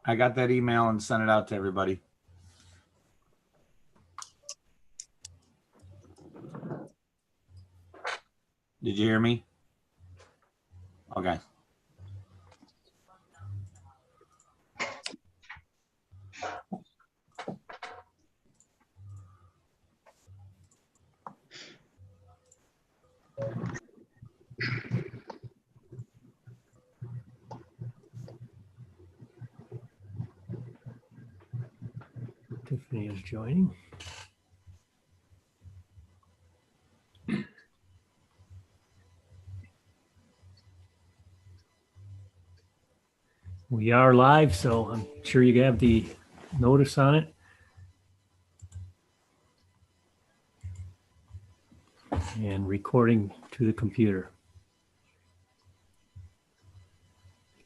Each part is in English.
I got that email and sent it out to everybody. Did you hear me? Okay. Tiffany is joining. We are live, so I'm sure you have the notice on it. And recording to the computer.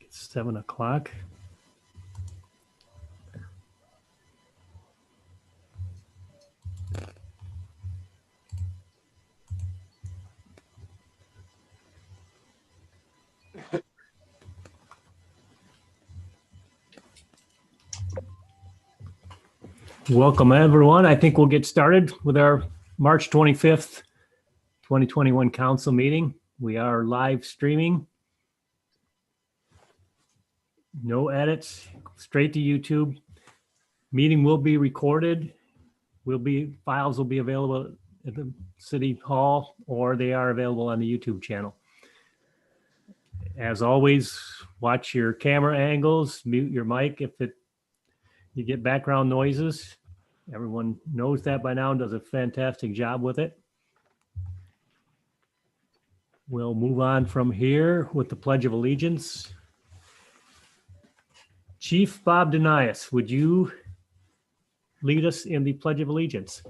It's 7 o'clock. Welcome, everyone. I think we'll get started with our March 25th, 2021 council meeting. We are live streaming. No edits, straight to YouTube. Meeting will be recorded. Files will be available at the City Hall, or they are available on the YouTube channel. As always, watch your camera angles, mute your mic if you get background noises. Everyone knows that by now and does a fantastic job with it. We'll move on from here with the Pledge of Allegiance. Chief Bob Denias, would you lead us in the Pledge of Allegiance?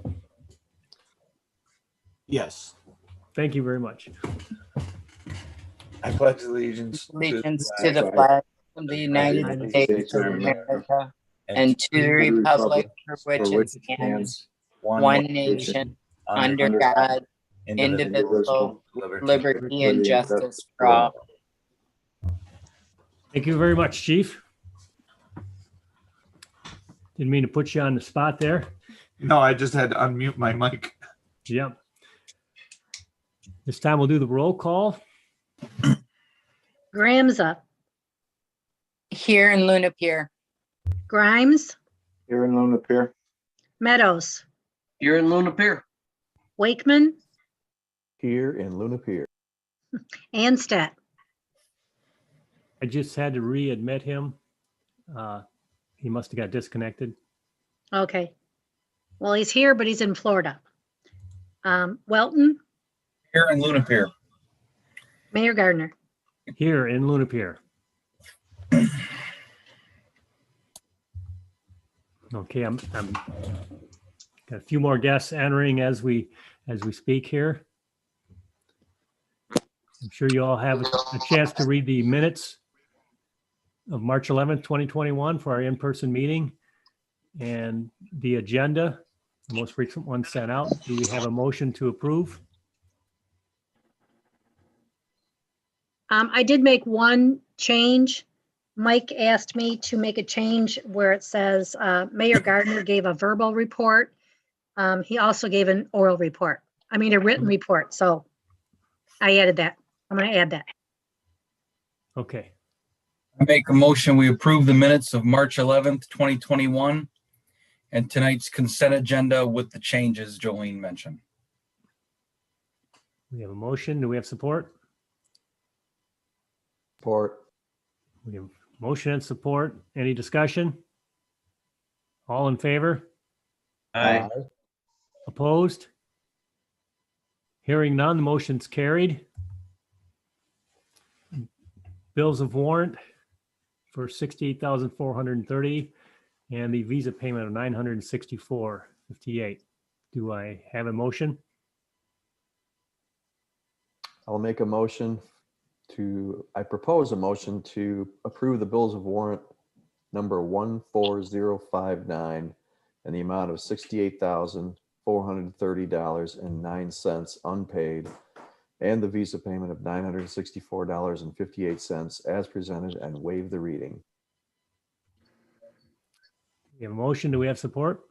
Yes. Thank you very much. I pledge allegiance to the flag of the United States of America and to the republic for which it stands, one nation, under God, indivisible, liberty and justice for all. Thank you very much, Chief. Didn't mean to put you on the spot there. No, I just had to unmute my mic. Yep. This time we'll do the roll call. Graham's up. Here in Luna Pier. Grimes, here in Luna Pier. Meadows, Here in Luna Pier. Wakeman, Here in Luna Pier. Anstead. I just had to readmit him. He must have got disconnected. Okay. Well, he's here, but he's in Florida. Welton, Here in Luna Pier. Mayor Gardner. Here in Luna Pier. Okay, I'm got a few more guests entering as we speak here. I'm sure you all have a chance to read the minutes of March 11th, 2021 for our in-person meeting and the agenda, the most recent one sent out. Do we have a motion to approve? I did make one change. Mike asked me to make a change where it says Mayor Gardner gave a verbal report. He also gave an oral report. I mean, a written report. So I added that. I'm going to add that. Okay. I make a motion, we approve the minutes of March 11th, 2021 and tonight's consent agenda with the changes Jolene mentioned. We have a motion. Do we have support? Support. We have motion and support. Any discussion? All in favor? Aye. Opposed? Hearing none, the motion's carried. Bills of warrant for $68,430 and the Visa payment of $964.58. Do I have a motion? I'll make a motion I propose a motion to approve the bills of warrant number 14059 and the amount of $68,430.09 unpaid and the Visa payment of $964.58 as presented and waive the reading. We have a motion. Do we have support?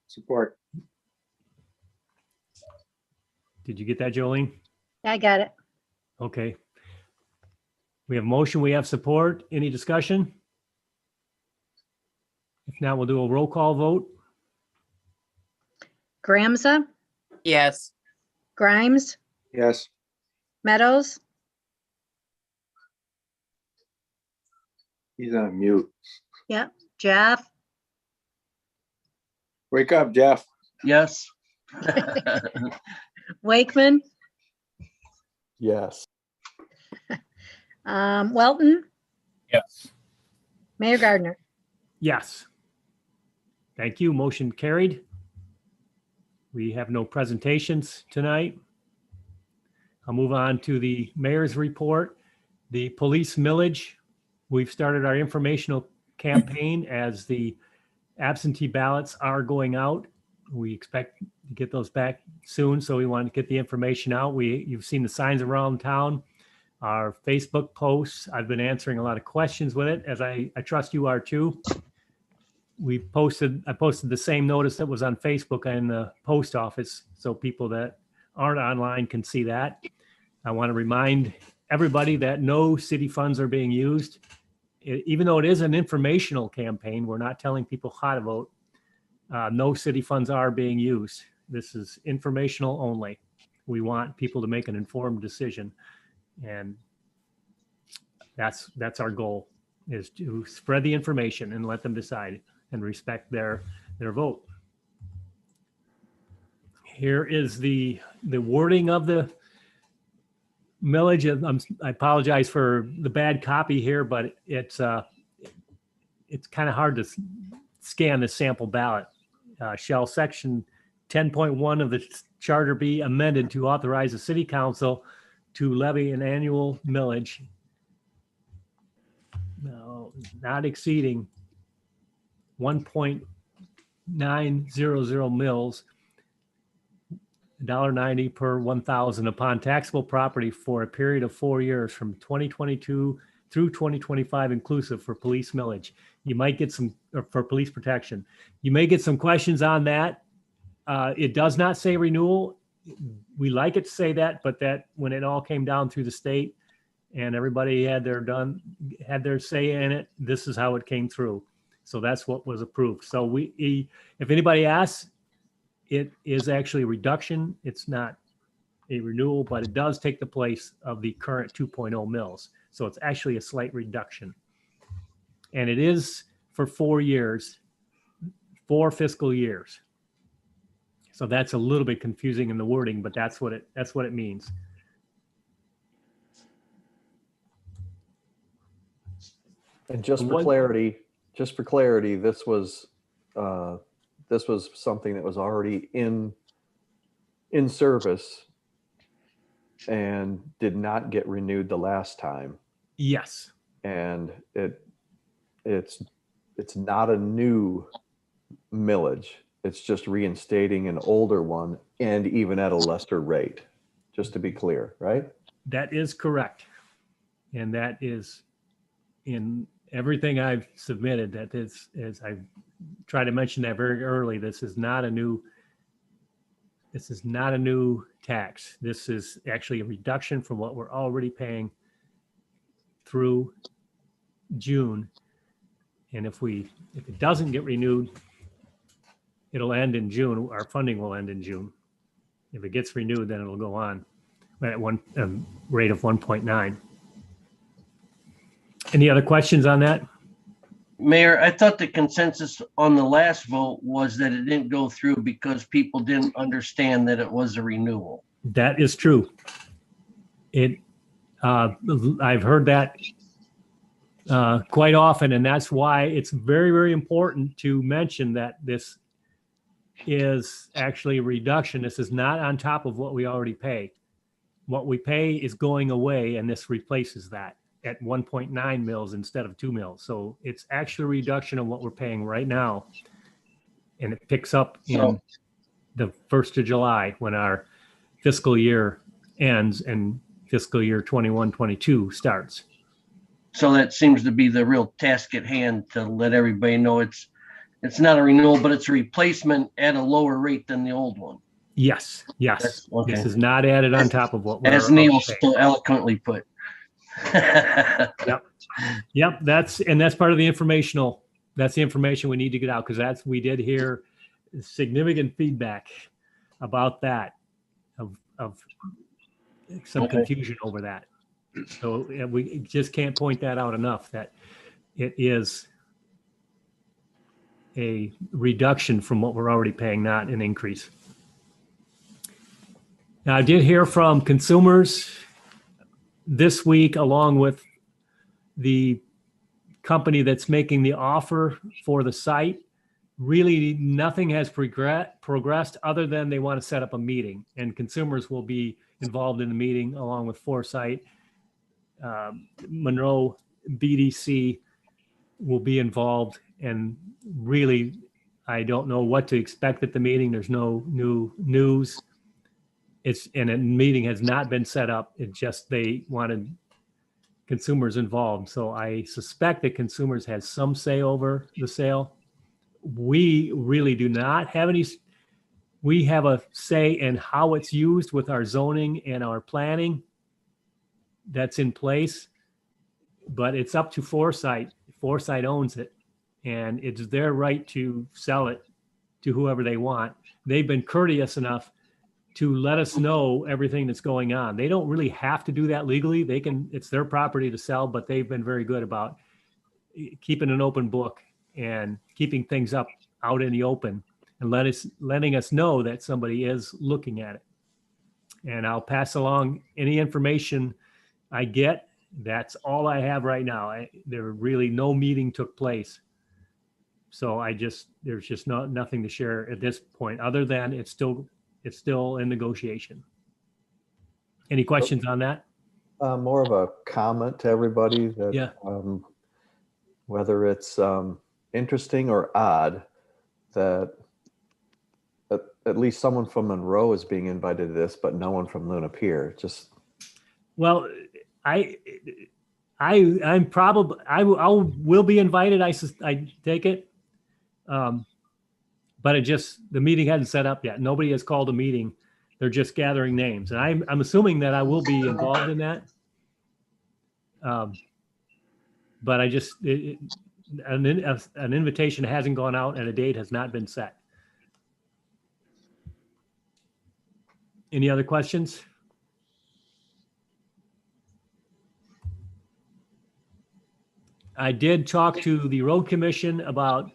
Support. Did you get that, Jolene? I got it. Okay. We have motion, we have support. Any discussion? If not, we'll do a roll call vote. Gramza, Yes. Grimes, Yes. Meadows, He's on mute. Jeff, Wake up, Jeff. Yes. Wakeman, Yes. Welton, Yes. Mayor Gardner. Yes. Thank you. Motion carried. We have no presentations tonight. I'll move on to the mayor's report. The police millage. We've started our informational campaign as the absentee ballots are going out. We expect to get those back soon, so we want to get the information out. You've seen the signs around town, our Facebook posts. I've been answering a lot of questions with it, as I trust you are too. I posted the same notice that was on Facebook in the post office, so people that aren't online can see that. I want to remind everybody that no city funds are being used. Even though it is an informational campaign, we're not telling people how to vote. No city funds are being used. This is informational only. We want people to make an informed decision. And that's our goal, is to spread the information and let them decide and respect their vote. Here is the wording of the millage. I apologize for the bad copy here, but it's kind of hard to scan the sample ballot. Shall section 10.1 of the charter be amended to authorize the city council to levy an annual millage not exceeding 1.900 mils, $1.90 per 1,000 upon taxable property for a period of 4 years from 2022 through 2025 inclusive for police millage. You might get some, for police protection. You may get some questions on that. It does not say renewal. We like it to say that, but that when it all came down through the state and everybody had their say in it, this is how it came through. So that's what was approved. So if anybody asks, it is actually a reduction. It's not a renewal, but it does take the place of the current 2.0 mils. So it's actually a slight reduction. And it is for 4 years, 4 fiscal years. So that's a little bit confusing in the wording, but that's what it means. And just for clarity, this was something that was already in service and did not get renewed the last time. Yes. And it's not a new millage. It's just reinstating an older one, and even at a lesser rate, just to be clear, right? That is correct. And that is in everything I've submitted. That is, as I tried to mention that very early, this is not a new tax. This is actually a reduction from what we're already paying through June. And if it doesn't get renewed, it'll end in June. Our funding will end in June. If it gets renewed, then it'll go on at one rate of 1.9. Any other questions on that? Mayor, I thought the consensus on the last vote was that it didn't go through because people didn't understand that it was a renewal. That is true. I've heard that quite often, and that's why it's very, very important to mention that this is actually a reduction. This is not on top of what we already pay. What we pay is going away, and this replaces that at 1.9 mils instead of 2 mils. So it's actually a reduction of what we're paying right now. And it picks up in the 1st of July when our fiscal year ends and fiscal year 21-22 starts. So that seems to be the real task at hand, to let everybody know it's not a renewal, but it's a replacement at a lower rate than the old one. Yes, yes. That's okay. This is not added on top of what we're. As Neil okay. so eloquently put. Yep, that's part of the informational, that's the information we need to get out, because we did hear significant feedback about that, of some Okay. confusion over that. So we just can't point that out enough, that it is a reduction from what we're already paying, not an increase. Now, I did hear from consumers this week, along with the company that's making the offer for the site. Really, nothing has progressed other than they want to set up a meeting, and consumers will be involved in the meeting along with Foresight. Monroe BDC will be involved, and really, I don't know what to expect at the meeting. There's no new news. And a meeting has not been set up. It just, they wanted consumers involved. So I suspect that consumers has some say over the sale. We really do not have any. We have a say in how it's used with our zoning and our planning that's in place, but it's up to Foresight. Foresight owns it, and it's their right to sell it to whoever they want. They've been courteous enough to let us know everything that's going on. They don't really have to do that legally. They can, it's their property to sell, but they've been very good about keeping an open book and keeping things up out in the open, and letting us know that somebody is looking at it. And I'll pass along any information I get. That's all I have right now. There really no meeting took place. So there's just nothing to share at this point, other than it's still in negotiation. Any questions on that? More of a comment to everybody that Yeah. Whether it's interesting or odd that at least someone from Monroe is being invited to this, but no one from Luna Pier. Just well, I'm probably I will be invited. I take it, but the meeting hasn't set up yet. Nobody has called a meeting. They're just gathering names, and I'm assuming that I will be involved in that. But an invitation hasn't gone out and a date has not been set. Any other questions? I did talk to the road commission about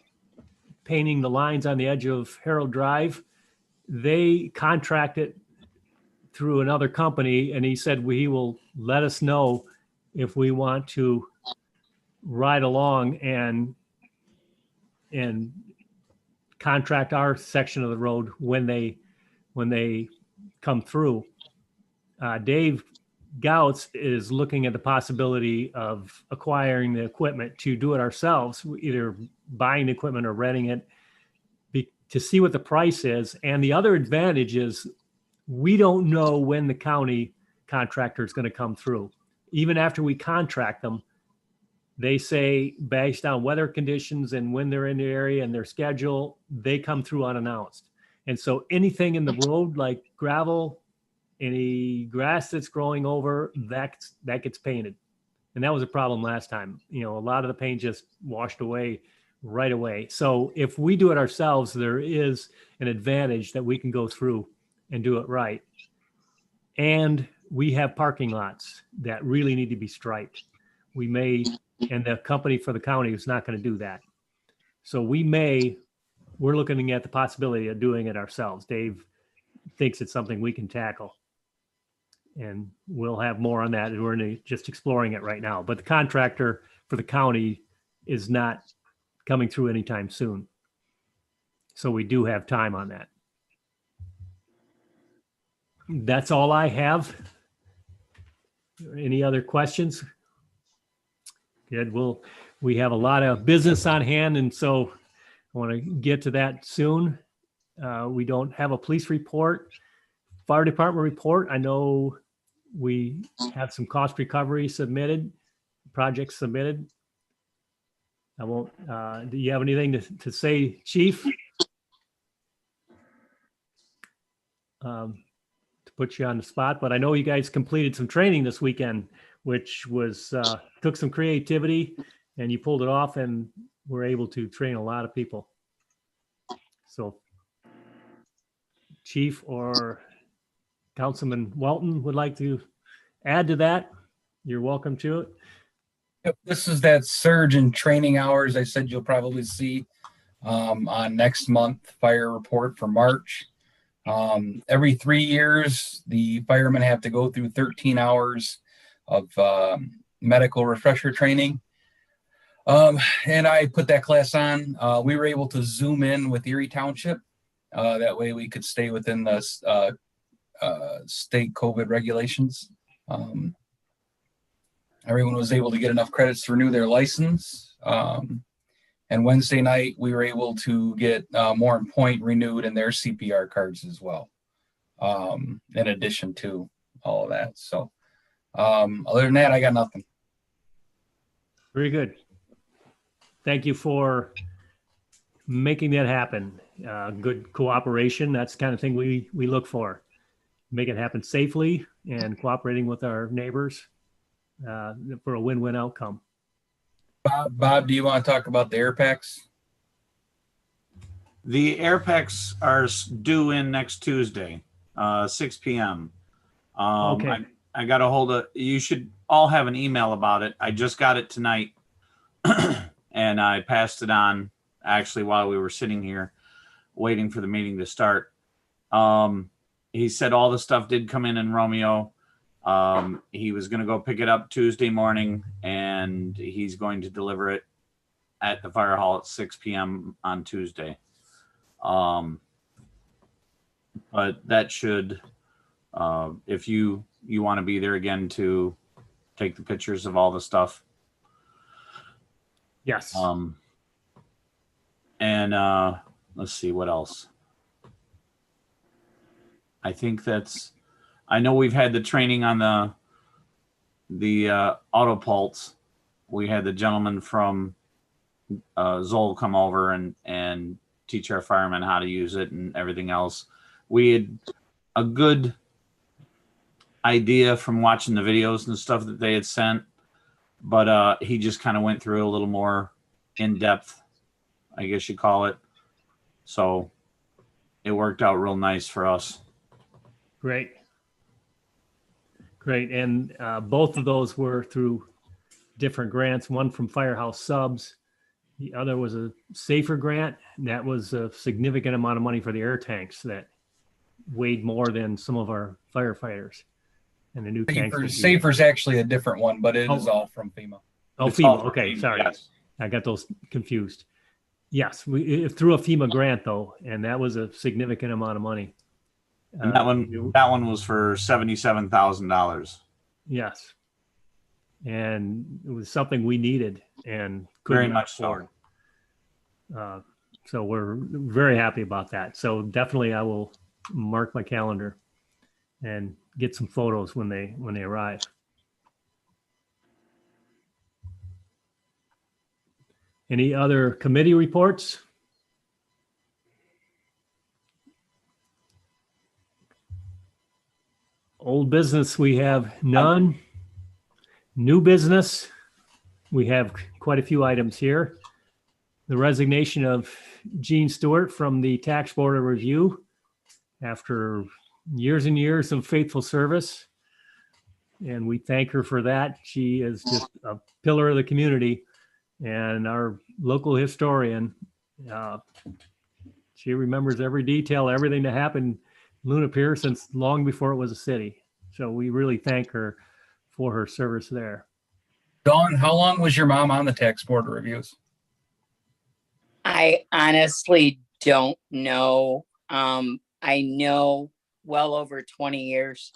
painting the lines on the edge of Harold Drive. They contract it through another company, and he said he will let us know if we want to ride along and contract our section of the road when they come through. Dave Gouts is looking at the possibility of acquiring the equipment to do it ourselves, either buying the equipment or renting it, to see what the price is. And the other advantage is we don't know when the county contractor is going to come through. Even after we contract them, they say based on weather conditions and when they're in the area and their schedule, they come through unannounced. And so anything in the road, like gravel, any grass that's growing over, that gets painted. And that was a problem last time. A lot of the paint just washed away right away. So if we do it ourselves, there is an advantage that we can go through and do it right. And we have parking lots that really need to be striped. And the company for the county is not going to do that. So we're looking at the possibility of doing it ourselves. Dave thinks it's something we can tackle. And we'll have more on that. We're just exploring it right now. But the contractor for the county is not coming through anytime soon. So we do have time on that. That's all I have. Any other questions? Good. We have a lot of business on hand, and so I want to get to that soon. We don't have a police report, fire department report. I know we have some cost recovery submitted. projects submitted. I won't, do you have anything to say, Chief? To put you on the spot, but I know you guys completed some training this weekend, which was, took some creativity, and you pulled it off and were able to train a lot of people. So Chief or Councilman Walton would like to add to that, you're welcome to it. Yep, this is that surge in training hours I said you'll probably see on next month fire report for March. Every 3 years, the firemen have to go through 13 hours of medical refresher training. And I put that class on. We were able to zoom in with Erie Township. That way we could stay within the state COVID regulations. Everyone was able to get enough credits to renew their license. And Wednesday night, we were able to get More in Point renewed and their CPR cards as well, in addition to all of that. So other than that, I got nothing. Very good. Thank you for making that happen. Good cooperation. That's the kind of thing we look for. Make it happen safely and cooperating with our neighbors for a win-win outcome. Bob, do you want to talk about the air packs? The air packs are due in next Tuesday, 6 p.m. Okay. I got a hold of, you should all have an email about it. I just got it tonight and I passed it on actually while we were sitting here waiting for the meeting to start. He said all the stuff did come in Romeo. He was going to go pick it up Tuesday morning and he's going to deliver it at the fire hall at 6 p.m. on Tuesday. But that should, if you want to be there again to take the pictures of all the stuff. Yes. And let's see what else. I think that's, I know we've had the training on the auto pulse. We had the gentleman from Zoll come over and teach our firemen how to use it and everything else. We had a good idea from watching the videos and stuff that they had sent, but he just kind of went through a little more in depth, I guess you call it. So it worked out real nice for us. Great. Great. And both of those were through different grants, one from Firehouse Subs. The other was a safer grant. And that was a significant amount of money for the air tanks that weighed more than some of our firefighters. And the new tanks. Safer's actually a different one, but it is all from FEMA. Oh, It's all FEMA. from Okay, FEMA, sorry. yes. I got those confused. Yes, we through a FEMA grant though, and that was a significant amount of money. And that one was for $77,000. Yes. And it was something we needed and Very couldn't much so. afford. So we're very happy about that. So definitely I will mark my calendar and get some photos when they arrive. Any other committee reports? Old business, we have none. New business, we have quite a few items here. The resignation of Jean Stewart from the Tax Board of Review after years and years of faithful service. And we thank her for that. She is just a pillar of the community and our local historian. She remembers every detail, everything that happened in Luna Pier since long before it was a city. So we really thank her for her service there. Dawn, how long was your mom on the Tax Board of Reviews? I honestly don't know. I know well over 20 years.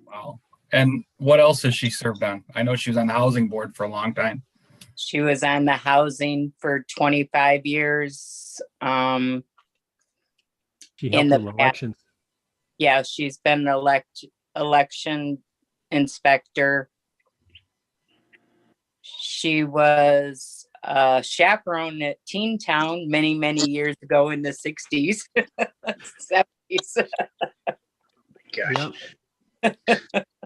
Wow. And what else has she served on? I know she was on the Housing Board for a long time. She was on the housing for 25 years. She helped In the with elections. Yeah, she's been an election inspector. She was a chaperone at Teen Town many, many years ago in the 60s, 70s. Yep.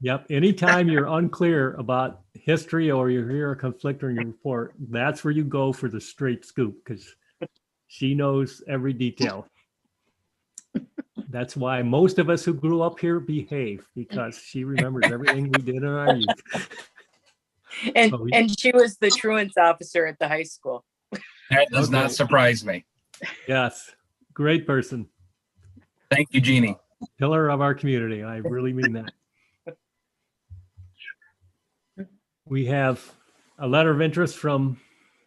Yep. Anytime you're unclear about history or you hear a conflicting report, that's where you go for the straight scoop because she knows every detail. That's why most of us who grew up here behave because she remembers everything we did in our youth. And she was the truants officer at the high school. That does not surprise me. Yes. Great person. Thank you, Jeannie. Pillar of our community. I really mean that. We have a letter of interest from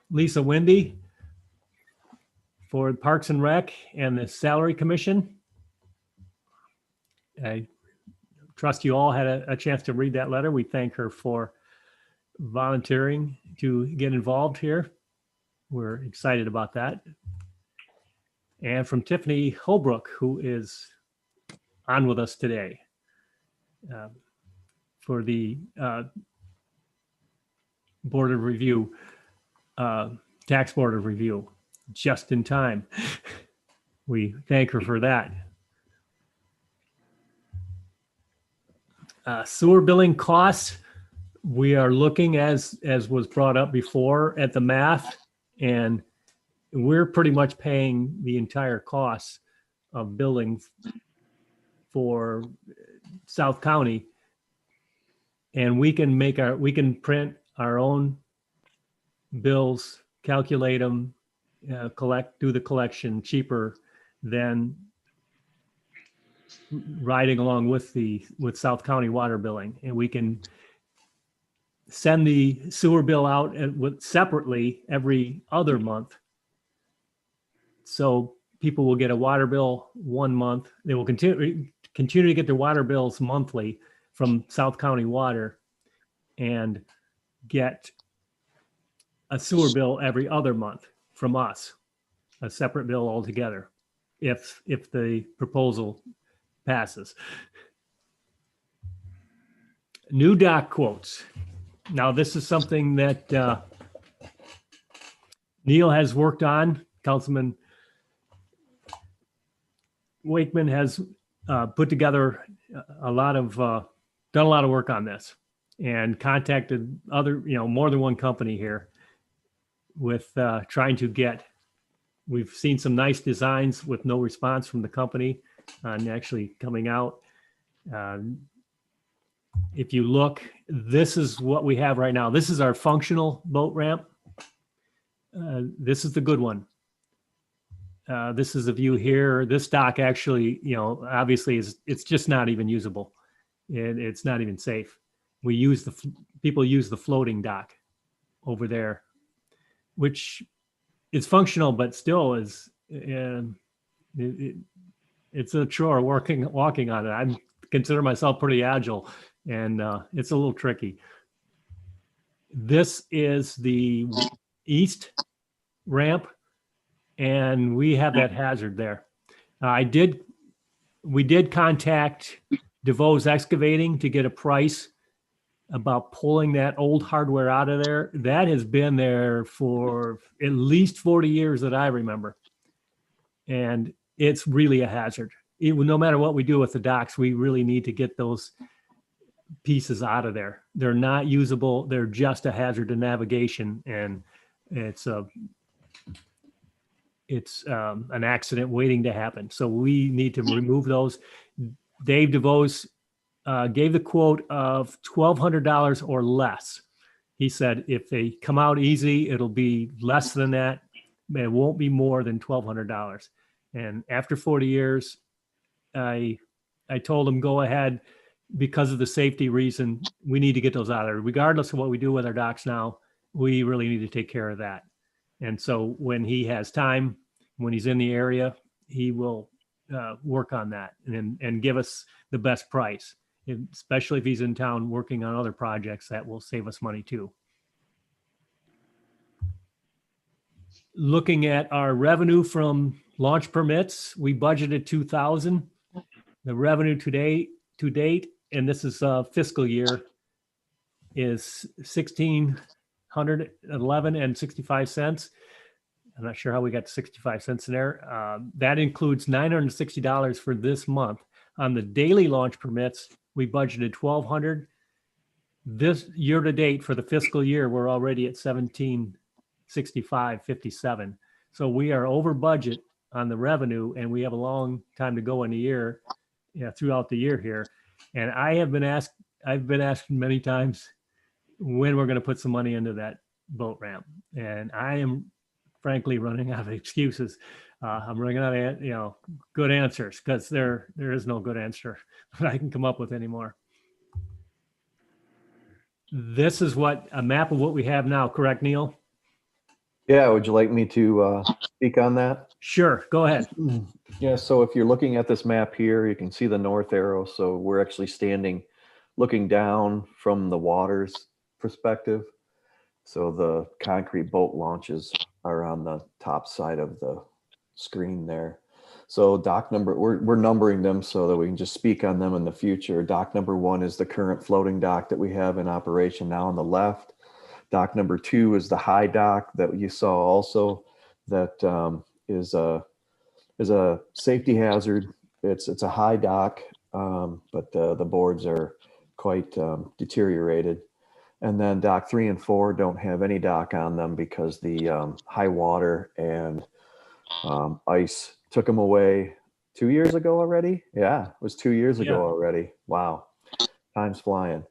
Lisa Wendy for Parks and Rec and the Salary Commission. I trust you all had a chance to read that letter. We thank her for volunteering to get involved here. We're excited about that. And from Tiffany Holbrook, who is on with us today for the Board of Review, Tax Board of Review, just in time. We thank her for that. Sewer billing costs, we are looking, as was brought up before, at the math, and we're pretty much paying the entire cost of billing for South County. And we can print our own bills, calculate them, do the collection cheaper than riding along with South County water billing. And we can send the sewer bill out separately every other month. So people will get a water bill 1 month. They will continue to get their water bills monthly from South County Water and get a sewer bill every other month from us, a separate bill altogether, if the proposal passes. New dock quotes. Now, this is something that Neil has worked on. Councilman Wakeman has put together done a lot of work on this and contacted more than one company here with trying to get, we've seen some nice designs with no response from the company on actually coming out. If you look, this is what we have right now. This is our functional boat ramp. This is the good one. This is a view here. This dock actually, obviously it's just not even usable. It's not even safe. People use the floating dock over there, which is functional, but still is, it's a chore walking on it. I consider myself pretty agile, and it's a little tricky. This is the east ramp, and we have that hazard there. We did contact DeVoe's Excavating to get a price about pulling that old hardware out of there. That has been there for at least 40 years that I remember. And it's really a hazard. No matter what we do with the docks, we really need to get those pieces out of there. They're not usable. They're just a hazard to navigation. And it's an accident waiting to happen. So we need to remove those. Dave DeVos gave the quote of $1,200 or less. He said, if they come out easy, it'll be less than that. It won't be more than $1,200. And after 40 years, I told him, go ahead, because of the safety reason, we need to get those out of there. Regardless of what we do with our docks now, we really need to take care of that. And so when he has time, when he's in the area, he will work on that and give us the best price, especially if he's in town working on other projects that will save us money too. Looking at our revenue from launch permits, we budgeted 2,000. The revenue to date, and this is fiscal year, is $1,600 $111.65. I'm not sure how we got 65 cents in there. That includes $960 for this month. On the daily launch permits, we budgeted $1,200. This year to date for the fiscal year, we're already at $1,765.57. So we are over budget on the revenue, and we have a long time to go in the year, throughout the year here. And I've been asked many times when we're going to put some money into that boat ramp. And I am frankly running out of excuses. I'm running out of, good answers, because there is no good answer that I can come up with anymore. This is a map of what we have now, correct, Neil? Yeah, would you like me to speak on that? Sure, go ahead. Yeah, so if you're looking at this map here, you can see the north arrow. So we're actually looking down from the water's perspective. So the concrete boat launches are on the top side of the screen there. So dock number, we're numbering them so that we can just speak on them in the future. Dock number 1 is the current floating dock that we have in operation now on the left. Dock number 2 is the high dock that you saw also, that is a safety hazard. It's a high dock, but the boards are quite deteriorated. And then dock 3 and 4 don't have any dock on them because the high water and ice took them away 2 years ago already. Yeah, it was 2 years ago already. Wow, time's flying.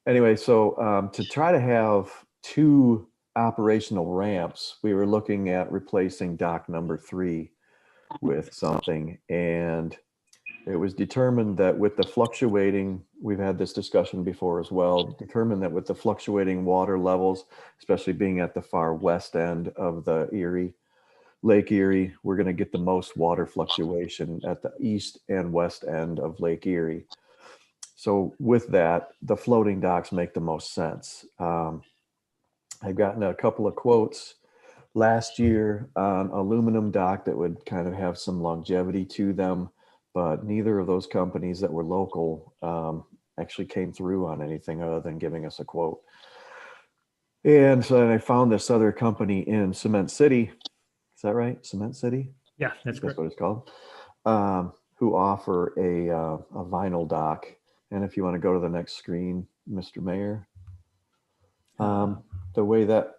Anyway, so to try to have 2 operational ramps, we were looking at replacing dock number 3 with something. And it was determined that with the fluctuating, we've had this discussion before as well, determined that with the fluctuating water levels, especially being at the far west end of the Lake Erie, we're going to get the most water fluctuation at the east and west end of Lake Erie. So with that, the floating docks make the most sense. I've gotten a couple of quotes last year on aluminum dock that would kind of have some longevity to them, but neither of those companies that were local actually came through on anything other than giving us a quote. And so I found this other company in Cement City. Is that right? Cement City? Yeah, that's what correct. it's called. Who offer a vinyl dock. And if you want to go to the next screen, Mr. Mayor, the way that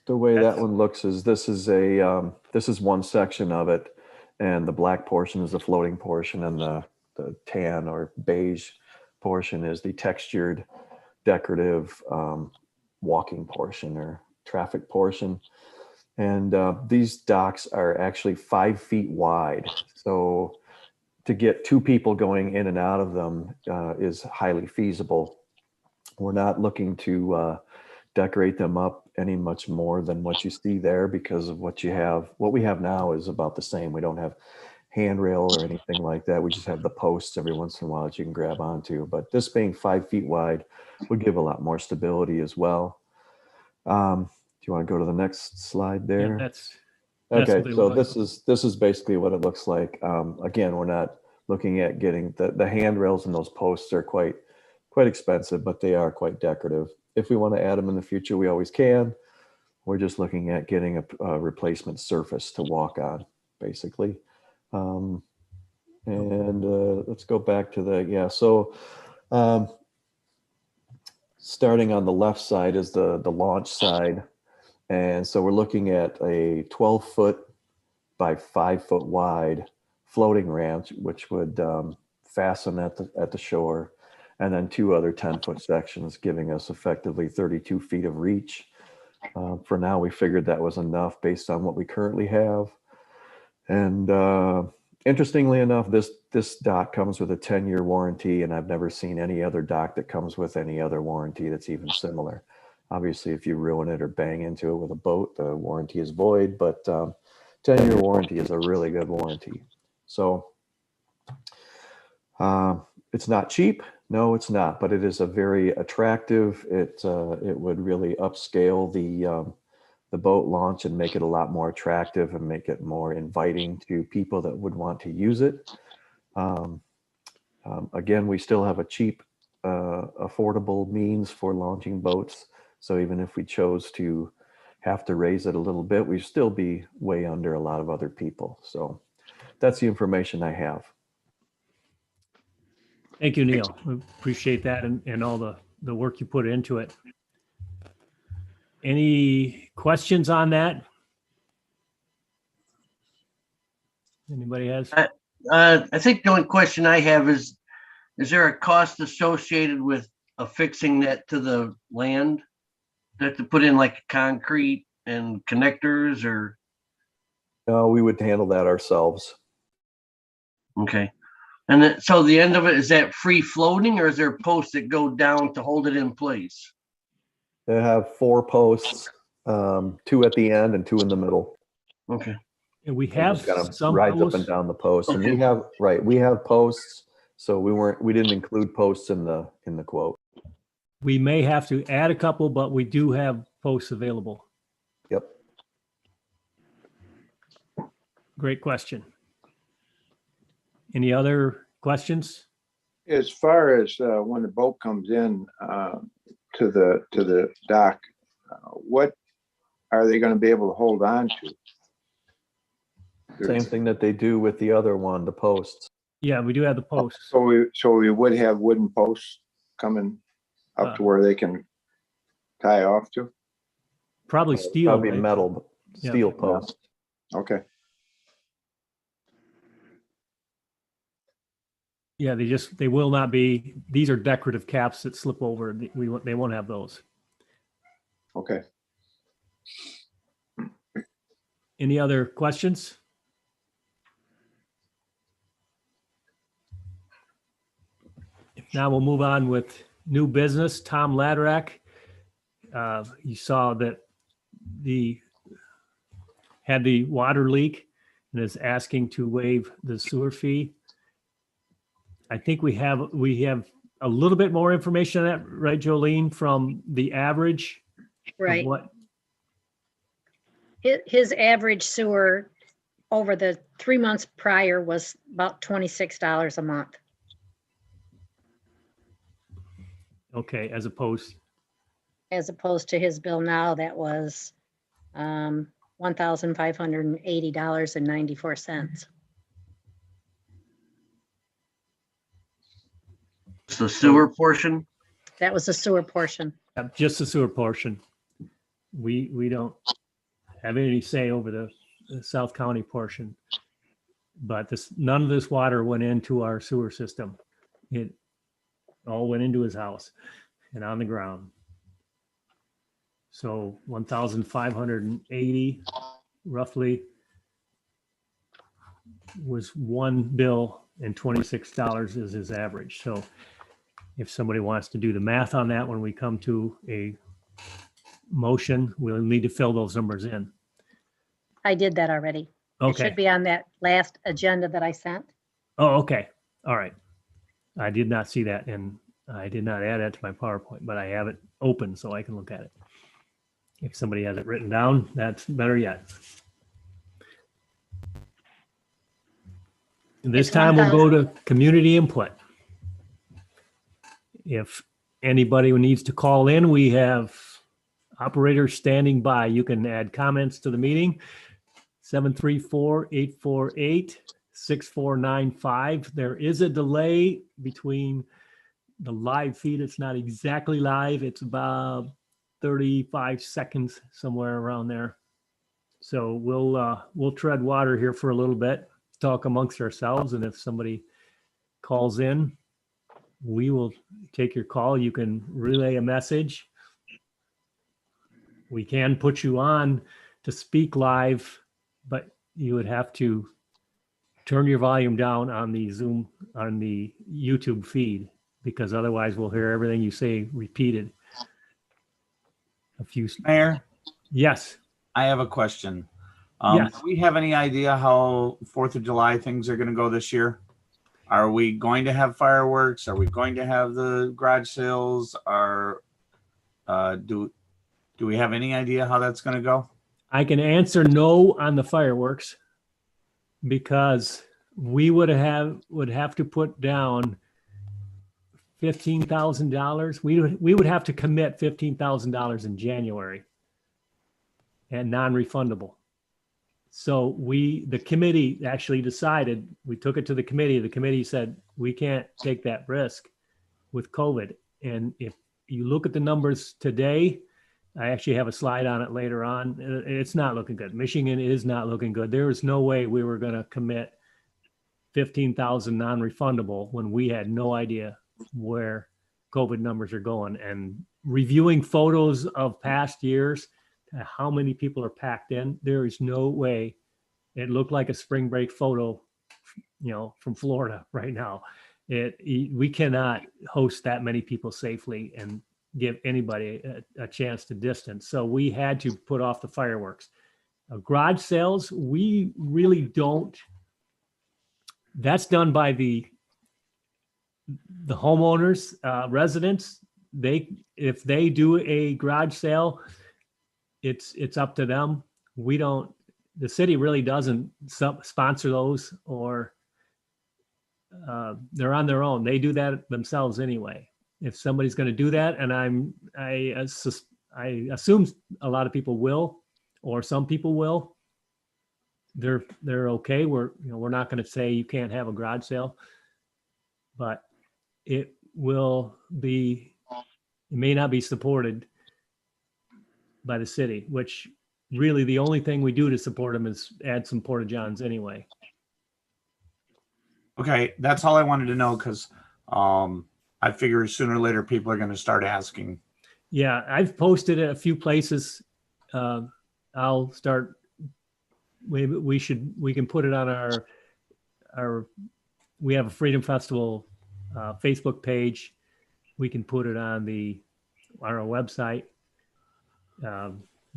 one looks is this is one section of it, and the black portion is the floating portion, and the tan or beige portion is the textured, decorative walking portion or traffic portion. And these docks are actually 5 feet wide. So to get 2 people going in and out of them is highly feasible. We're not looking to decorate them up any much more than what you see there, because of what you have. What we have now is about the same. We don't have handrail or anything like that. We just have the posts every once in a while that you can grab onto. But this being 5 feet wide would give a lot more stability as well. Do you want to go to the next slide there? Yeah, that's okay. So this is basically what it looks like. Again, we're not looking at getting the handrails, and those posts are quite expensive, but they are quite decorative. If we want to add them in the future, we always can. We're just looking at getting a replacement surface to walk on, basically. Let's go back to so starting on the left side is the launch side. And so we're looking at a 12-foot by 5-foot wide floating ramp, which would fasten at the shore, and then 2 other 10-foot sections, giving us effectively 32 feet of reach. For now, we figured that was enough based on what we currently have. And interestingly enough, this dock comes with a 10-year warranty, and I've never seen any other dock that comes with any other warranty that's even similar. Obviously, if you ruin it or bang into it with a boat, the warranty is void, but 10-year warranty is a really good warranty. So it's not cheap. No, it's not, but it is a very attractive. It would really upscale the boat launch and make it a lot more attractive and make it more inviting to people that would want to use it. Again, we still have a cheap, affordable means for launching boats So even if we chose to have to raise it a little bit, we'd still be way under a lot of other people. So that's the information I have. Thank you, Neil. We appreciate that and all the work you put into it. Any questions on that? Anybody has? I think the only question I have is there a cost associated with affixing that to the land? Do you have to put in like concrete and connectors or? No, we would handle that ourselves. Okay. And then, so the end of it, is that free floating or is there posts that go down to hold it in place? They have 4 posts, 2 at the end and 2 in the middle. Okay. And we It have just kind of some rides up posts. and down the posts. And Okay. we have posts. So we didn't include posts in the quote. We may have to add a couple, but we do have posts available. Yep. Great question. Any other questions? As far as when the boat comes in to the dock, what are they going to be able to hold on to? Same thing that they do with the other one, the posts. Yeah, we do have the posts. So we would have wooden posts coming up to where they can tie off to? Probably steel, Probably right? metal, Yeah. steel posts. Okay. Yeah, they will not be, these are decorative caps that slip over. They won't have those. Okay. Any other questions? If not, we'll move on with new business. Tom Laderack. You saw that had the water leak and is asking to waive the sewer fee. I think we have a little bit more information on that, right, Jolene, from the average of Right. what? His average sewer over the 3 months prior was about $26 a month. Okay, as opposed, To his bill now, that was $1,580.94. The sewer portion? That was the sewer portion. just the sewer portion. We don't have any say over the South County portion. But none of this water went into our sewer system. It all went into his house and on the ground. So 1,580 roughly was one bill, and $26 is his average. So if somebody wants to do the math on that when we come to a motion, we'll need to fill those numbers in. I did that already. It Okay. should be on that last agenda that I sent. Oh, okay. All right. I did not see that, and I did not add that to my PowerPoint, but I have it open so I can look at it. If somebody has it written down, that's better yet. This It's time we'll go 1,000. to community input. If anybody who needs to call in, we have operators standing by. You can add comments to the meeting. 734-848-6495. There is a delay between the live feed. It's not exactly live. It's about 35 seconds, somewhere around there. So we'll tread water here for a little bit, talk amongst ourselves, and if somebody calls in, we will take your call. You can relay a message. We can put you on to speak live, but you would have to turn your volume down on the Zoom, on the YouTube feed, because otherwise we'll hear everything you say repeated. Mayor, Yes. I have a question. Yes. Do we have any idea how 4th of July things are going to go this year? Are we going to have fireworks? Are we going to have the garage sales? Do we have any idea how that's going to go? I can answer no on the fireworks because we would have to put down $15,000. We would have to commit $15,000 in January and non-refundable. So the committee actually decided, we took it to the committee. The committee said, we can't take that risk with COVID. And if you look at the numbers today, I actually have a slide on it later on. It's not looking good. Michigan is not looking good. There is no way we were going to commit 15,000 non-refundable when we had no idea where COVID numbers are going. And reviewing photos of past years, how many people are packed in, there is no way. It looked like a spring break photo, from Florida right now. We cannot host that many people safely and give anybody a chance to distance. So we had to put off the fireworks. Garage sales, we really don't. That's done by the homeowners, residents. If they do a garage sale, it's up to them. The city really doesn't sponsor those, or they're on their own. They do that themselves anyway. If somebody's going to do that, and I assume a lot of people will, or some people will, they're okay. We're not going to say you can't have a garage sale, but it may not be supported by the city, which really the only thing we do to support them is add some porta johns anyway. Okay, that's all I wanted to know, because I figure sooner or later people are going to start asking. Yeah, I've posted it a few places. I'll start. We can put it on our. We have a Freedom Festival Facebook page. We can put it on our website.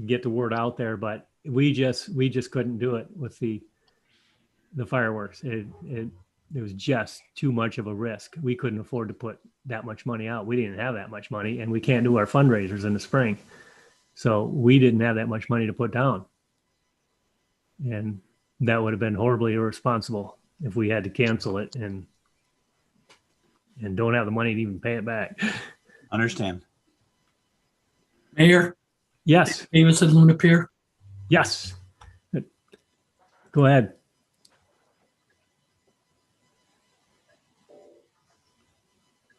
Get the word out there, but we just couldn't do it with the fireworks. It was just too much of a risk. We couldn't afford to put that much money out. We didn't have that much money, and we can't do our fundraisers in the spring. So we didn't have that much money to put down. And that would have been horribly irresponsible if we had to cancel it and don't have the money to even pay it back. Understand. Mayor, Yes. Davis and Luna Pier. Yes. Go ahead.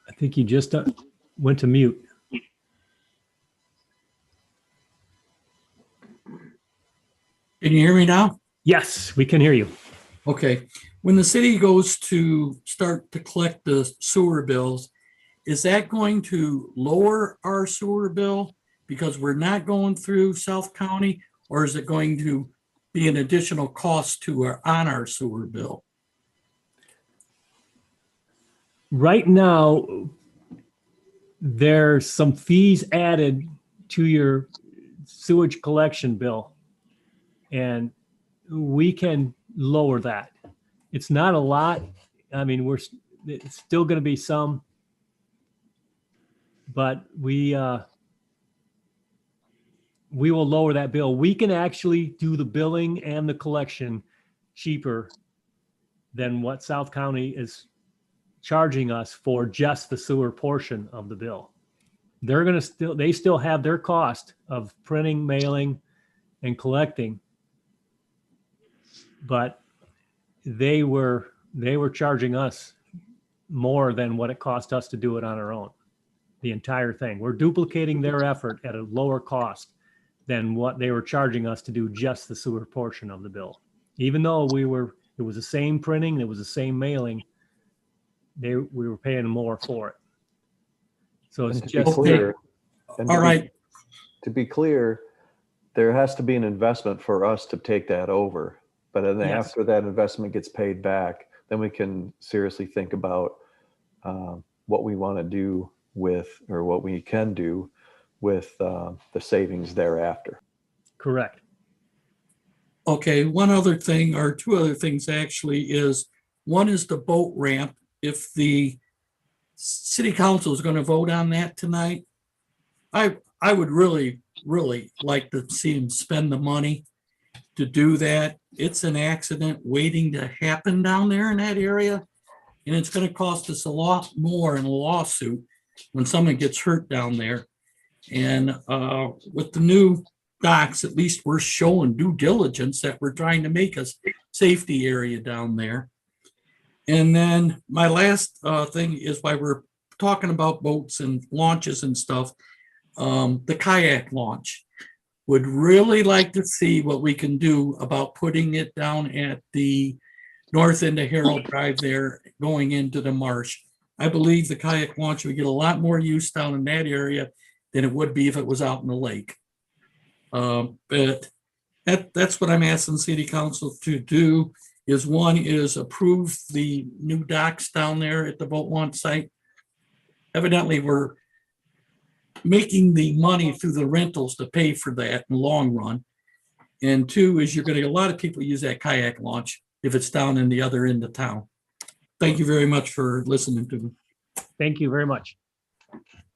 I think you just went to mute. Can you hear me now? Yes, we can hear you. Okay. When the city goes to start to collect the sewer bills, is that going to lower our sewer bill because we're not going through South County, or is it going to be an additional cost on our sewer bill? Right now, there's some fees added to your sewage collection bill, and we can lower that. It's not a lot. I mean, it's still going to be some, but we will lower that bill. We can actually do the billing and the collection cheaper than what South County is charging us for just the sewer portion of the bill. They still have their cost of printing, mailing, and collecting, but they were charging us more than what it cost us to do it on our own. The entire thing. We're duplicating their effort at a lower cost than what they were charging us to do just the sewer portion of the bill. Even though it was the same printing, it was the same mailing, we were paying more for it. So it's just clear, All right. To be clear, there has to be an investment for us to take that over. But then Yes. after that investment gets paid back, then we can seriously think about what we want to do with, or what we can do with the savings thereafter. correct. Okay, one other thing, or two other things actually, is one is the boat ramp. If the city council is going to vote on that tonight, I would really like to see them spend the money to do that. It's an accident waiting to happen down there in that area. and it's going to cost us a lot more in a lawsuit when someone gets hurt down there. And with the new docks, at least we're showing due diligence that we're trying to make a safety area down there. And then my last thing is, why we're talking about boats and launches and stuff, the kayak launch. Would really like to see what we can do about putting it down at the north end of Harold Drive there, going into the marsh. I believe the kayak launch would get a lot more use down in that area than it would be if it was out in the lake. But that's what I'm asking City Council to do, is one is approve the new docks down there at the boat launch site. Evidently, we're making the money through the rentals to pay for that in the long run. And two is, you're going to get a lot of people use that kayak launch if it's down in the other end of town. Thank you very much for listening to me. Thank you very much.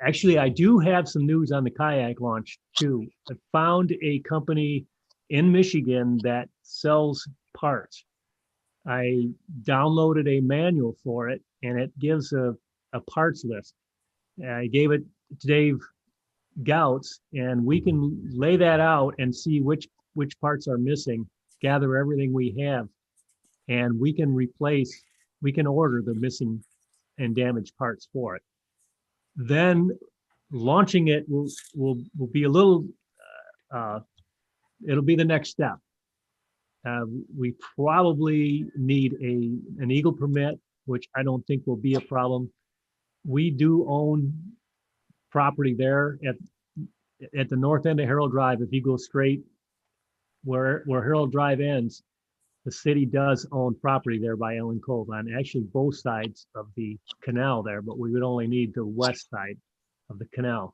Actually, I do have some news on the kayak launch too. I found a company in Michigan that sells parts. I downloaded a manual for it, and it gives a parts list. I gave it to Dave Gouts, and we can lay that out and see which parts are missing, gather everything we have, and we can order the missing and damaged parts for it. Then launching it will be a little, it'll be the next step. We probably need an Eagle permit, which I don't think will be a problem. We do own property there at the north end of Harold Drive. If you go straight where Harold Drive ends, the city does own property there by Ellen Cove on actually both sides of the canal there, but we would only need the west side of the canal.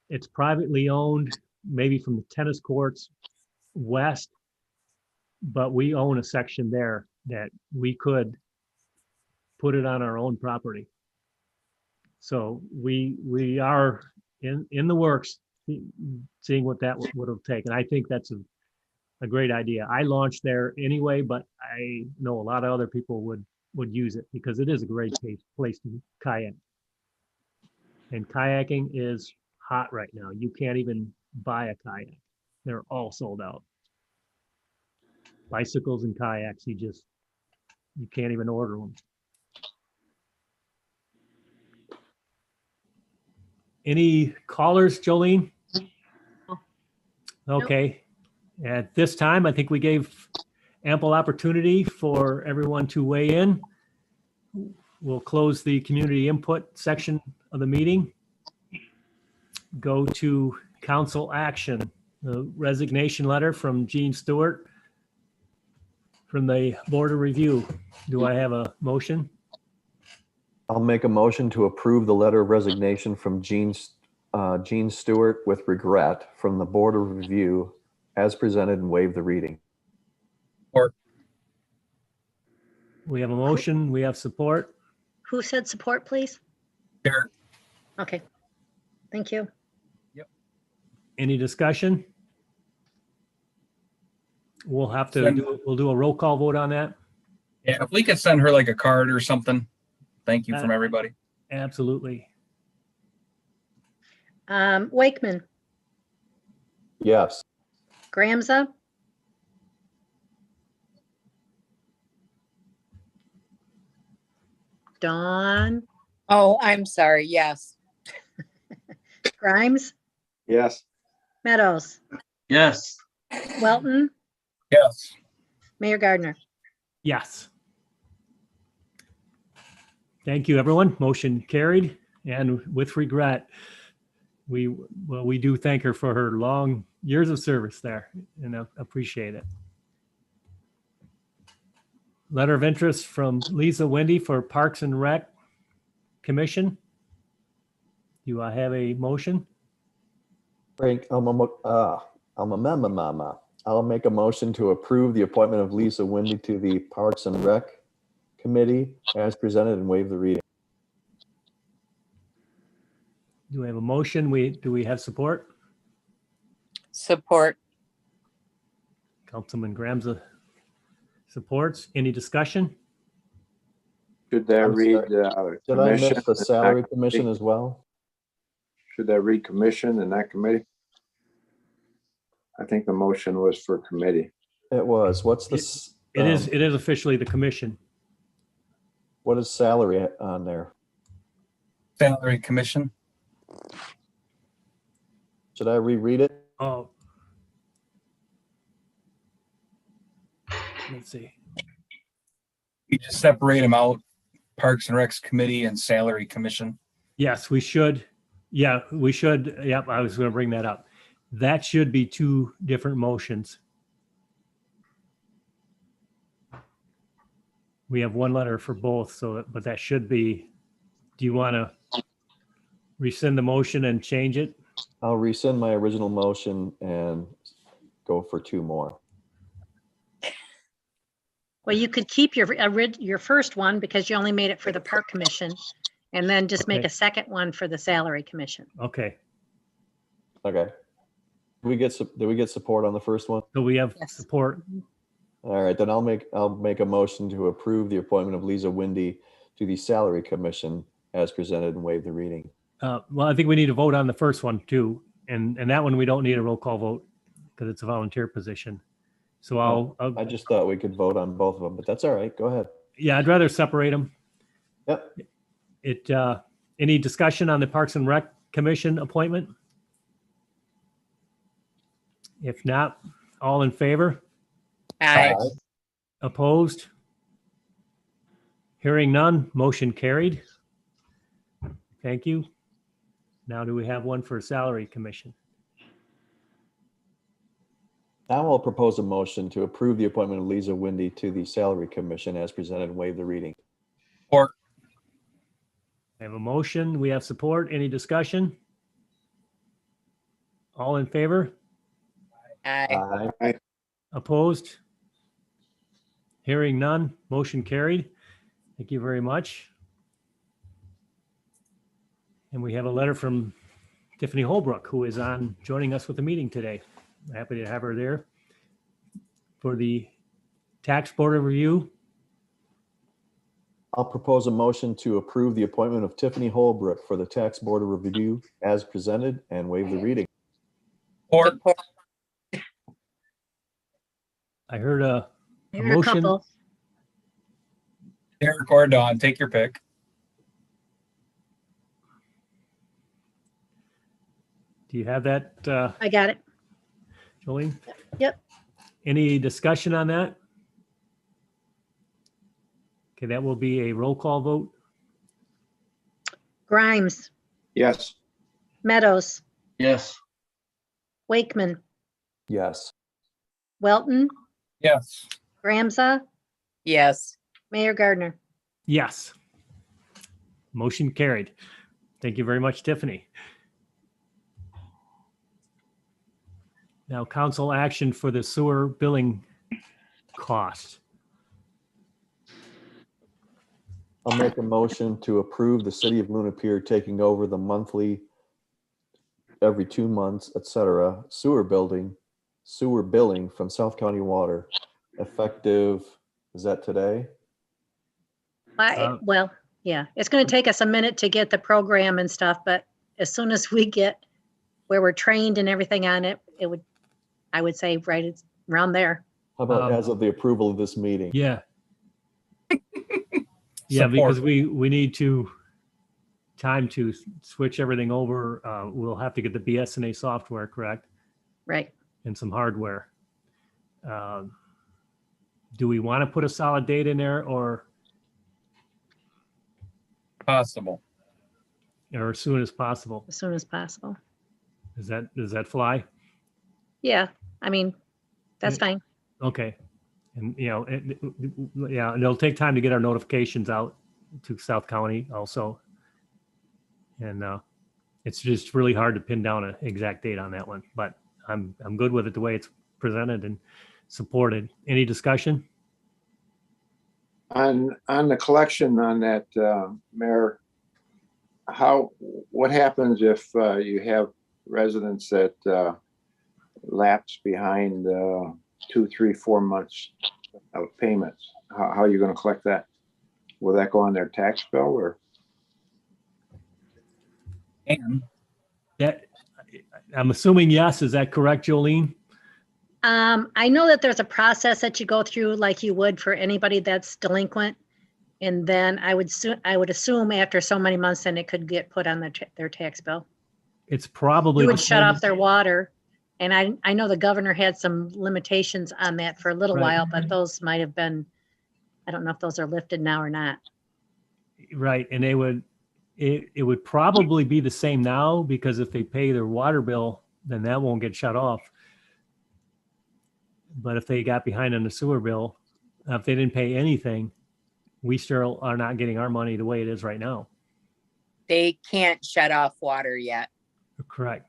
It's privately owned, maybe from the tennis courts west, but we own a section there that we could put it on our own property. So we are in the works, seeing what that would have taken. I think that's a great idea. I launched there anyway, but I know a lot of other people would use it because it is a great place to kayak. And kayaking is hot right now. You can't even buy a kayak. They're all sold out. Bicycles and kayaks, you can't even order them. Any callers, Jolene? Okay. At this time, I think we gave ample opportunity for everyone to weigh in. We'll close the community input section of the meeting. Go to council action, the resignation letter from Gene Stewart from the Board of Review. Do I have a motion? I'll make a motion to approve the letter of resignation from Gene Stewart with regret from the Board of Review as presented, and waive the reading. Or We have a motion, we have support. Who said support, please? Pier. Okay, thank you. Any discussion? We'll have to we'll do a roll call vote on that. Yeah, if we could send her like a card or something. Thank you from everybody. Absolutely. Wakeman, Yes. Gramza, Dawn, Oh, I'm sorry. Yes. Grimes, Yes. Meadows, Yes. Welton, Yes. Mayor Gardner. Yes. Thank you, everyone. Motion carried. And with regret, we do thank her for her long years of service there and appreciate it. Letter of interest from Lisa Wendy for Parks and Rec Commission. Do I have a motion? Frank, I'll make a motion to approve the appointment of Lisa Windy to the Parks and Rec Committee as presented, and waive the reading. Do we have a motion? Do we have support? Support. Councilman Gramza supports. Any discussion? Should that I'm read Did I commission? miss the and salary not commission committee? as well? Should that read commission and not committee? I think the motion was for committee. It was. What's this? It is officially the commission. What is salary on there? Salary commission. Should I reread it? Oh. Let's see. You just separate them out, Parks and Recs Committee and Salary Commission. Yes, we should. Yeah, we should. Yep, I was going to bring that up. That should be two different motions. We have one letter for both, so, but that should be, do you want to rescind the motion and change it? I'll rescind my original motion and go for two more. Well, you could keep your first one because you only made it for the park commission, and then just make Okay. a second one for the salary commission. Okay, Okay. Did we get support on the first one? so we have Yes. support. All right, then I'll make a motion to approve the appointment of Lisa Windy to the Salary Commission as presented and waive the reading. Well, I think we need to vote on the first one too. And that one, we don't need a roll call vote because it's a volunteer position. So I just thought we could vote on both of them, but that's all right. Go ahead. yeah, I'd rather separate them. Yep. Any discussion on the Parks and Rec Commission appointment? If not, all in favor? Aye. Opposed? Hearing none, motion carried. Thank you. Now do we have one for Salary Commission? Now I'll propose a motion to approve the appointment of Lisa Windy to the Salary Commission as presented and waive the reading. Or I have a motion. We have support. Any discussion? All in favor? Aye. Aye. Opposed? Hearing none, motion carried. Thank you very much. And we have a letter from Tiffany Holbrook, who is joining us with the meeting today. Happy to have her there for the tax board of review. I'll propose a motion to approve the appointment of Tiffany Holbrook for the Tax Board of Review as presented and waive the reading. or Support. I heard a There are a motion. couple. Derek or Dawn, take your pick. Do you have that, I got it. Jolene? Yep. Any discussion on that? Okay, that will be a roll call vote. Grimes, Yes. Meadows, Yes. Wakeman, Yes. Welton, Yes. Gramza, Yes. Mayor Gardner. Yes. Motion carried. Thank you very much, Tiffany. Now, council action for the sewer billing cost. I'll make a motion to approve the City of Luna Pier taking over the monthly, every 2 months, etc. sewer billing from South County Water effective, is that today? Well, yeah, it's going to take us a minute to get the program and stuff, but as soon as we get where we're trained and everything on it, I would say right around there. How about Um, as of the approval of this meeting? Yeah. Yeah, Support. because we need time to switch everything over. We'll have to get the BSNA software, correct? Right. And some hardware. Do we want to put a solid date in there or Possible. as soon as possible? As soon as possible. Does that fly? Yeah, I mean, that's fine. Okay. And, yeah, and it'll take time to get our notifications out to South County also. And it's just really hard to pin down an exact date on that one, but I'm good with it the way it's presented and supported. Any discussion? On the collection on that, Mayor, what happens if you have residents that lapse behind 2, 3, 4 months of payments? How are you going to collect that? will that go on their tax bill or? And That, I'm assuming yes. Is that correct, Jolene? I know that there's a process that you go through like you would for anybody that's delinquent. And then I would assume after so many months, then it could get put on their tax bill. It's probably. You would shut off their water. And I know the governor had some limitations on that for a little Right. while, but those might have been, I don't know if those are lifted now or not. Right, and it would probably be the same now, because if they pay their water bill, then that won't get shut off. But if they got behind on the sewer bill, if they didn't pay anything, we still are not getting our money the way it is right now. They can't shut off water yet. Correct.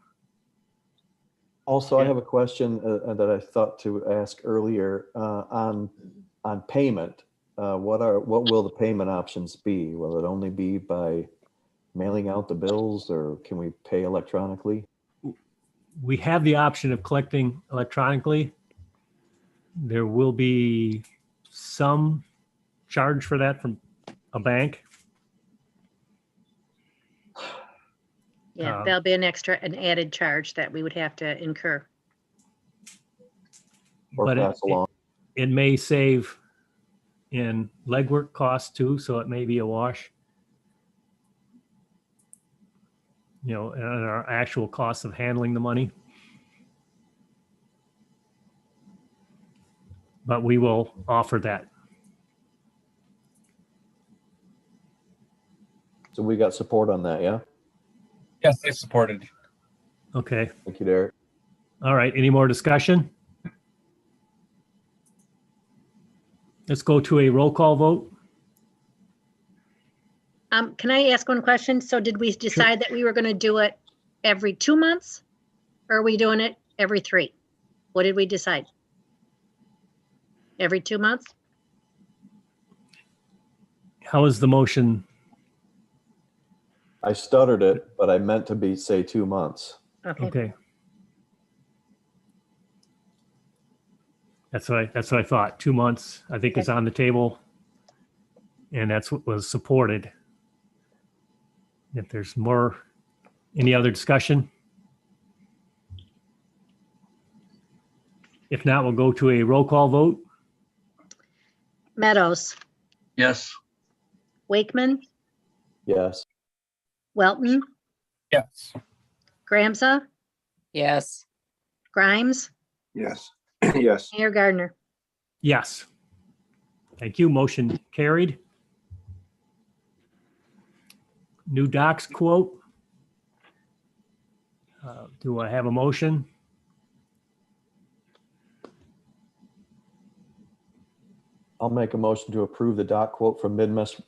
Also, I Yeah. have a question that I thought to ask earlier on payment. What will the payment options be? Will it only be by mailing out the bills, or can we pay electronically? We have the option of collecting electronically. There will be some charge for that from a bank. Yeah, there'll be an added charge that we would have to incur. Or But pass along? it may save in legwork costs too, so it may be a wash. You know, and our actual cost of handling the money. But we will offer that. So we got support on that, yeah? yes, they supported. Okay. Thank you, Derek. All right. Any more discussion? Let's go to a roll call vote. Can I ask one question? So did we decide that we were going to do it every 2 months? Or are we doing it every 3? What did we decide? Every 2 months? How is the motion? I stuttered it, but I meant to say 2 months. Okay. Okay. That's what I thought. 2 months, I think, is on the table. And that's what was supported. If there's any other discussion? If not, we'll go to a roll call vote. Meadows, Yes. Wakeman, Yes. Welton, Yes. Gramsa, Yes. Grimes, Yes. Yes. Mayor Gardner. Yes. Thank you. Motion carried. New docs quote. Do I have a motion? I'll make a motion to approve the dock quote from Midwest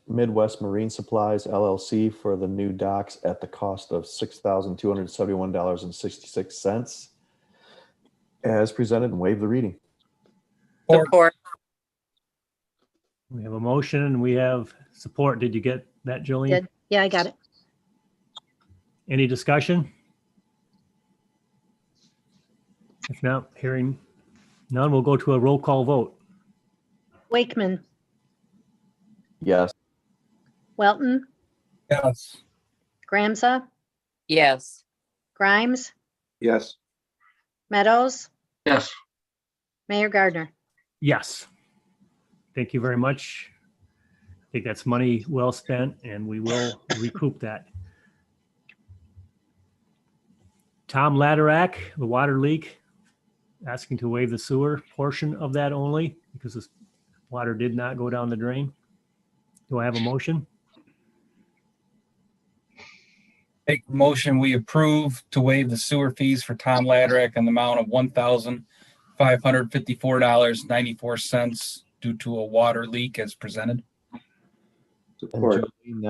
Marine Supplies LLC for the new docks at the cost of $6,271.66 as presented, and waive the reading. Support. We have a motion and we have support. Did you get that, Jolene? Did. Yeah, I got it. Any discussion? If not, hearing none, we'll go to a roll call vote. Wakeman, Yes. Welton, Yes. Gramsa, Yes. Grimes, Yes. Meadows, Yes. Mayor Gardner. Yes. Thank you very much. I think that's money well spent, and we will recoup that. Tom Laderack, the water leak, asking to waive the sewer portion of that only because this water did not go down the drain. Do I have a motion? Make the motion, we approve to waive the sewer fees for Tom Laderack in the amount of $1,554.94 due to a water leak as presented. And Support. Jolene,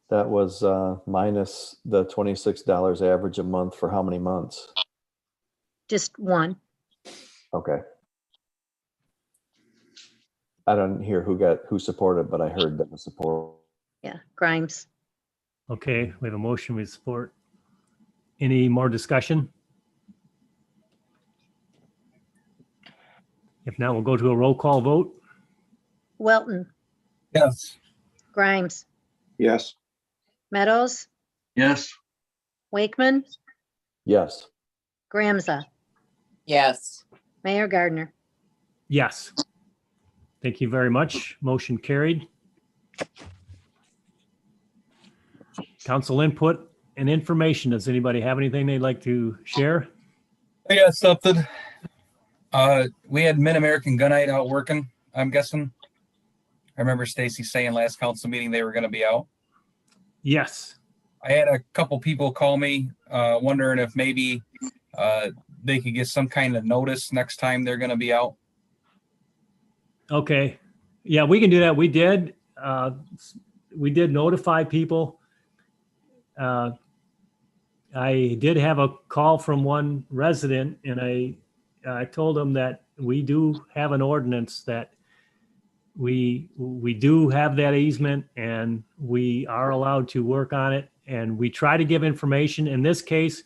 that was minus the $26 average a month for how many months? Just one. Okay. I don't hear who supported, but I heard that was support. Yeah, Grimes. Okay, we have a motion with support. Any more discussion? If not, we'll go to a roll call vote. Welton, Yes. Grimes, Yes. Meadows, Yes. Wakeman, Yes. Gramza, Yes. Mayor Gardner. Yes. Thank you very much. Motion carried. Council input and information. Does anybody have anything they'd like to share? I got something. We had Mid-American Gunite out working, I'm guessing. I remember Stacy saying last council meeting they were going to be out. Yes. I had a couple people call me wondering if maybe they could get some kind of notice next time they're going to be out. Okay. Yeah, we can do that. We did notify people. I did have a call from one resident, and I told him that we do have an ordinance that we do have that easement, and we are allowed to work on it. And we try to give information. In this case,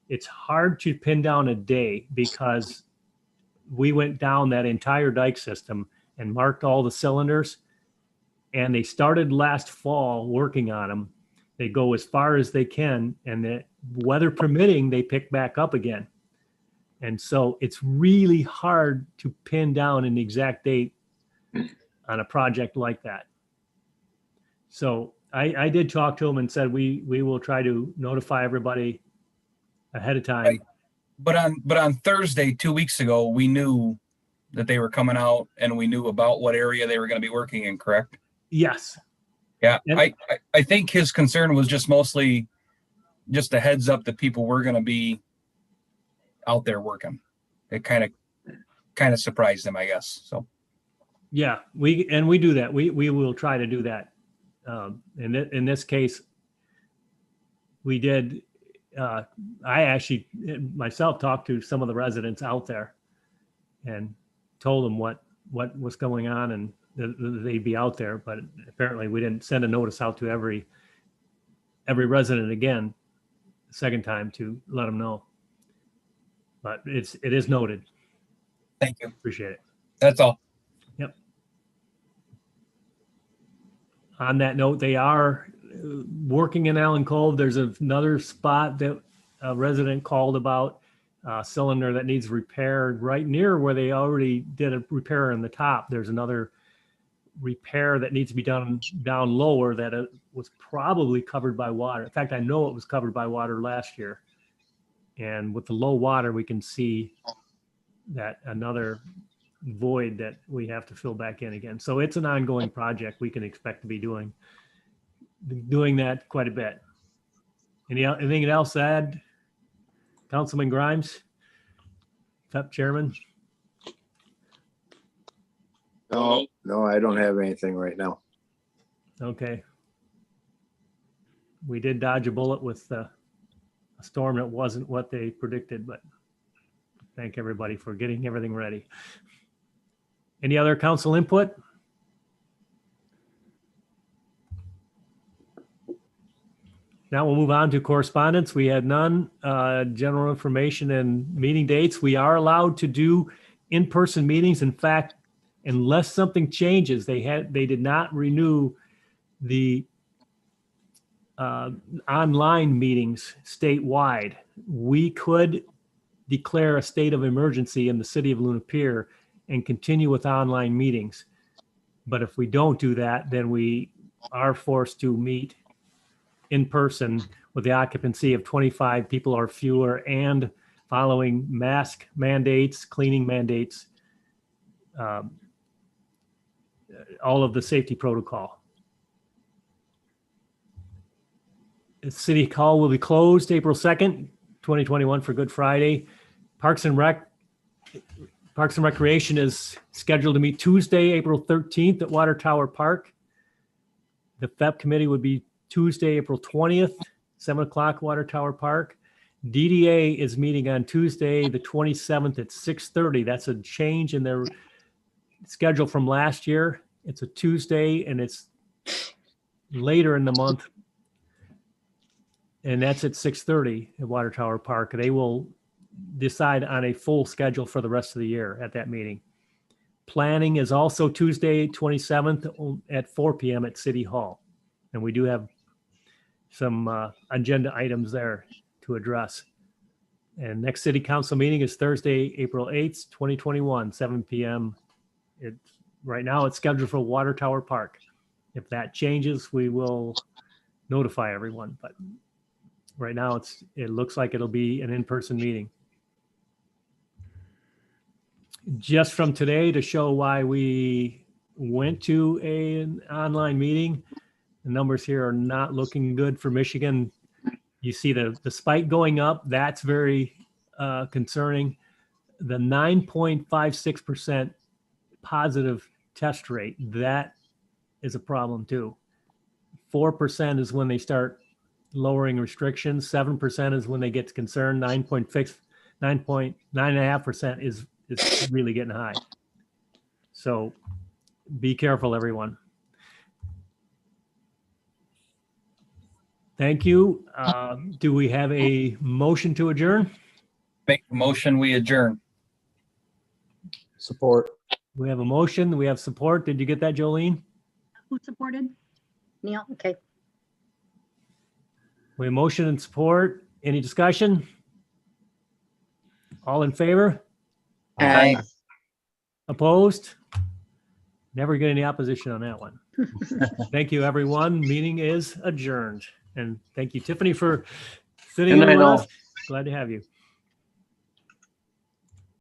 it's hard to pin down a day because we went down that entire dike system and marked all the cylinders, and they started last fall working on them. They go as far as they can, and the weather permitting, they pick back up again. And so it's really hard to pin down an exact date on a project like that. So I did talk to them and said we will try to notify everybody ahead of time. Right. But on Thursday, 2 weeks ago, we knew that they were coming out, and we knew about what area they were going to be working in, correct? Yes. Yeah, And- I think his concern was just mostly just a heads up that people were going to be out there working. It kind of surprised him, I guess. So Yeah, we do that. We will try to do that. In this case, we did. I actually myself talked to some of the residents out there and told them what was going on and that they'd be out there. But apparently, we didn't send a notice out to every resident again the second time to let them know. But it is noted. thank you. Appreciate it. That's all. Yep. On that note, they are working in Allen Cove. There's another spot that a resident called about, a cylinder that needs repaired right near where they already did a repair in the top. There's another repair that needs to be done down lower that was probably covered by water. In fact, I know it was covered by water last year. And with the low water, we can see that another void that we have to fill back in again. So it's an ongoing project. We can expect to be doing that quite a bit. Anything else to add? Councilman Grimes? FEP Chairman? No, I don't have anything right now. Okay. We did dodge a bullet with a storm that wasn't what they predicted, but thank everybody for getting everything ready. Any other council input? Now we'll move on to correspondence. We had none. General information and meeting dates. We are allowed to do in-person meetings. In fact, unless something changes, they did not renew the online meetings statewide. We could declare a state of emergency in the city of Luna Pier and continue with online meetings. But if we don't do that, then we are forced to meet in person with the occupancy of 25 people or fewer and following mask mandates, cleaning mandates, all of the safety protocol. The City Hall will be closed April 2nd, 2021 for Good Friday. Parks and Recreation is scheduled to meet Tuesday, April 13th at Water Tower Park. The FEP committee would be Tuesday, April 20th, 7 o'clock, Water Tower Park. DDA is meeting on Tuesday, the 27th at 6:30. That's a change in their schedule from last year. It's a Tuesday and it's later in the month. And that's at 6:30 at Water Tower Park. They will decide on a full schedule for the rest of the year at that meeting. Planning is also Tuesday, 27th at 4 p.m. at City Hall. And we do have some agenda items there to address. And next city council meeting is Thursday, April 8th, 2021, 7 p.m. Right now it's scheduled for Water Tower Park. If that changes, we will notify everyone. But right now it looks like it'll be an in-person meeting. Just from today, to show why we went to an online meeting, the numbers here are not looking good for Michigan. You see the spike going up. That's very concerning. The 9.56% positive test rate, that is a problem too. 4% is when they start lowering restrictions. 7% is when they get concerned. 9.5% is really getting high. So be careful, everyone. Thank you. Do we have a motion to adjourn? Make a motion, we adjourn. Support. We have a motion. We have support. Did you get that, Jolene? Who supported? Neil, okay. We have motion and support. Any discussion? All in favor? Aye. Opposed? Never get any opposition on that one. Thank you, everyone. Meeting is adjourned. And thank you, Tiffany, for sitting Good in night, with all. us. Glad to have you.